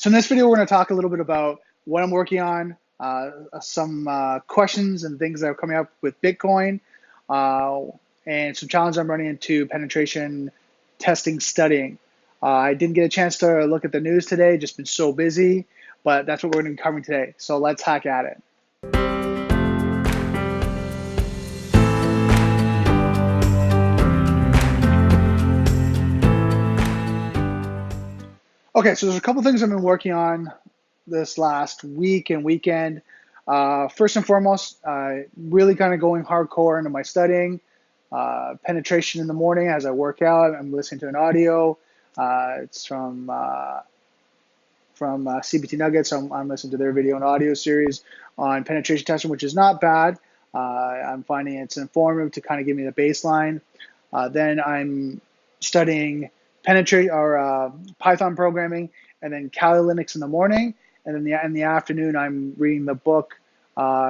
So in this video, we're going to talk a little bit about what I'm working on, some questions and things that are coming up with Bitcoin, uh, and some challenges I'm running into penetration testing studying. I didn't get a chance to look at the news today, just been so busy, but that's what we're going to be covering today. So let's hack at it. Okay, so there's a couple things I've been working on this last week and weekend. First and foremost, really kind of going hardcore into my studying. Penetration in the morning as I work out. I'm listening to an audio. It's from CBT Nuggets. So I'm listening to their video and audio series on penetration testing, which is not bad. I'm finding it's informative to kind of give me the baseline. Then I'm studying Python programming, and then Kali Linux in the morning, and then in the afternoon I'm reading the book,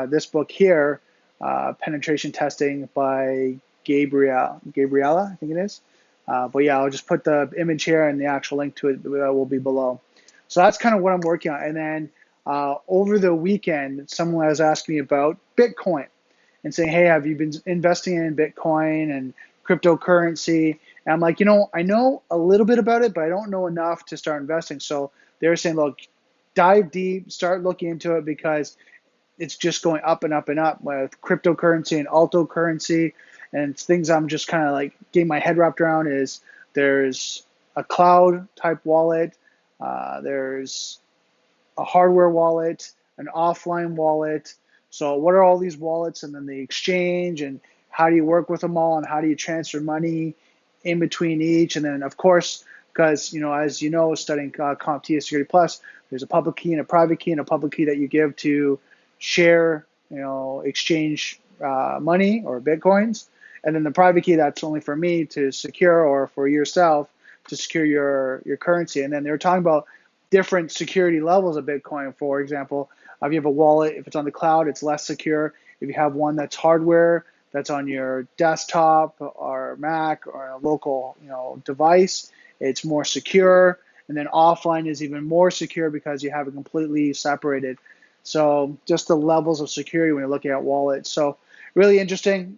this book here, Penetration Testing by Gabriella, I think it is. But yeah, I'll just put the image here and the actual link to it will be below. So that's kind of what I'm working on. And then over the weekend, someone was asking me about Bitcoin and saying, hey, have you been investing in Bitcoin and cryptocurrency? And I'm like, I know a little bit about it, but I don't know enough to start investing. So they're saying, look, dive deep, start looking into it because it's just going up and up and up with cryptocurrency and alto currency. And things I'm just kind of like getting my head wrapped around is there's a cloud type wallet, there's a hardware wallet, an offline wallet. So what are all these wallets, and then the exchange, and how do you work with them all, and how do you transfer money in between each? And then of course, because as you know, studying CompTIA Security Plus, there's a public key and a private key, and a public key that you give to share, exchange money or Bitcoins, and then the private key that's only for me to secure, or for yourself to secure your currency. And then they're talking about different security levels of Bitcoin. For example, if you have a wallet, if it's on the cloud, it's less secure. If you have one that's hardware, that's on your desktop or Mac or a local device, it's more secure. And then offline is even more secure because you have it completely separated. So just the levels of security when you're looking at wallets. So really interesting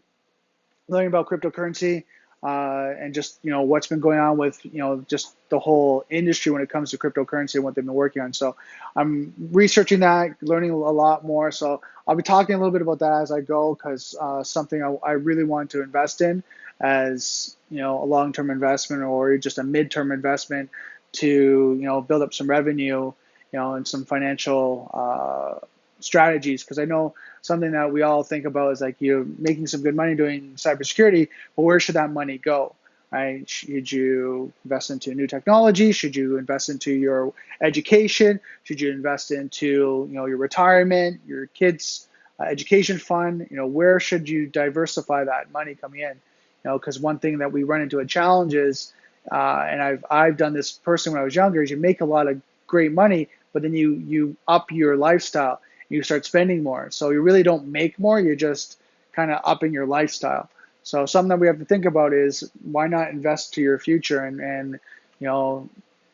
learning about cryptocurrency and just what's been going on with just the whole industry when it comes to cryptocurrency and what they've been working on. So I'm researching that, learning a lot more. So I'll be talking a little bit about that as I go, because something I really want to invest in as a long-term investment or just a mid-term investment to build up some revenue and some financial strategies, because I know something that we all think about is like you're making some good money doing cybersecurity, but where should that money go? Right? Should you invest into new technology? Should you invest into your education? Should you invest into your retirement, your kids' education fund? Where should you diversify that money coming in? Because one thing that we run into a challenge is, and I've done this personally when I was younger, is you make a lot of great money, but then you up your lifestyle. You start spending more. So you really don't make more, you're just kind of upping your lifestyle. So something that we have to think about is why not invest to your future and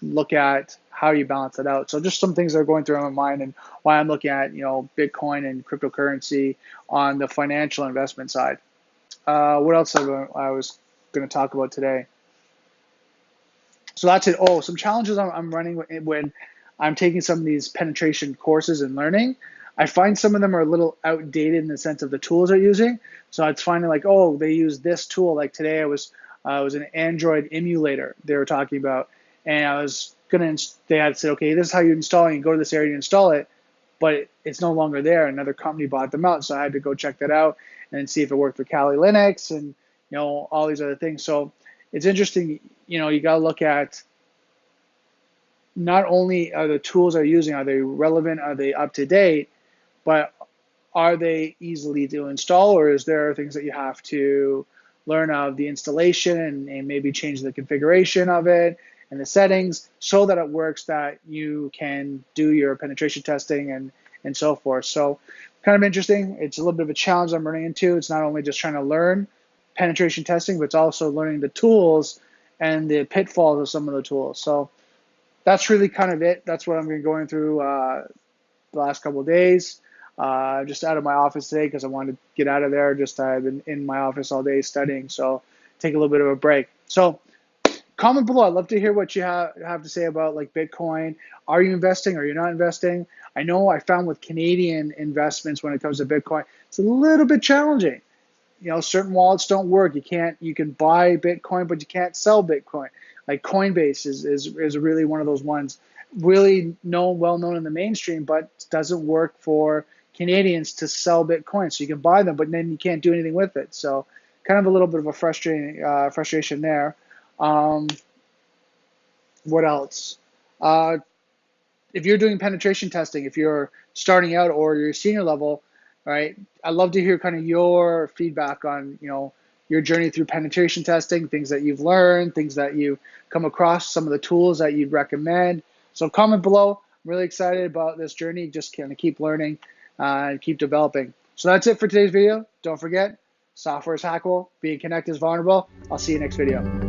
look at how you balance it out. So just some things that are going through my mind and why I'm looking at Bitcoin and cryptocurrency on the financial investment side. What else I was going to talk about today? So that's it. Oh, some challenges I'm running when I'm taking some of these penetration courses and learning. I find some of them are a little outdated in the sense of the tools they're using. So it's finding like, oh, they use this tool. Like today, it was an Android emulator they were talking about, and they had said, okay, this is how you install it. You go to this area to install it, but it's no longer there. Another company bought them out, so I had to go check that out and see if it worked for Kali Linux and all these other things. So it's interesting. You got to look at not only are the tools they're using, are they relevant, are they up to date, but are they easily to install, or is there things that you have to learn of the installation and maybe change the configuration of it and the settings so that it works, that you can do your penetration testing and so forth. So kind of interesting. It's a little bit of a challenge I'm running into. It's not only just trying to learn penetration testing, but it's also learning the tools and the pitfalls of some of the tools. So that's really kind of it. That's what I'm going to be going through the last couple of days. Just out of my office today because I wanted to get out of there. Just I've been in my office all day studying, so take a little bit of a break. So comment below. I'd love to hear what you have to say about like Bitcoin. Are you investing? Are you not investing? I know I found with Canadian investments when it comes to Bitcoin, it's a little bit challenging. You know, certain wallets don't work. You can buy Bitcoin, but you can't sell Bitcoin. Like Coinbase is really one of those ones, really well known in the mainstream, but doesn't work for Canadians to sell Bitcoin. So you can buy them, but then you can't do anything with it. So kind of a little bit of a frustration there. What else? Uh, if you're doing penetration testing, if you're starting out or you're senior level, right? I'd love to hear kind of your feedback on, your journey through penetration testing, things that you've learned, things that you've come across, some of the tools that you'd recommend. So comment below. I'm really excited about this journey. Just kind of keep learning and keep developing. So that's it for today's video. Don't forget, software is hackable, being connected is vulnerable. I'll see you next video.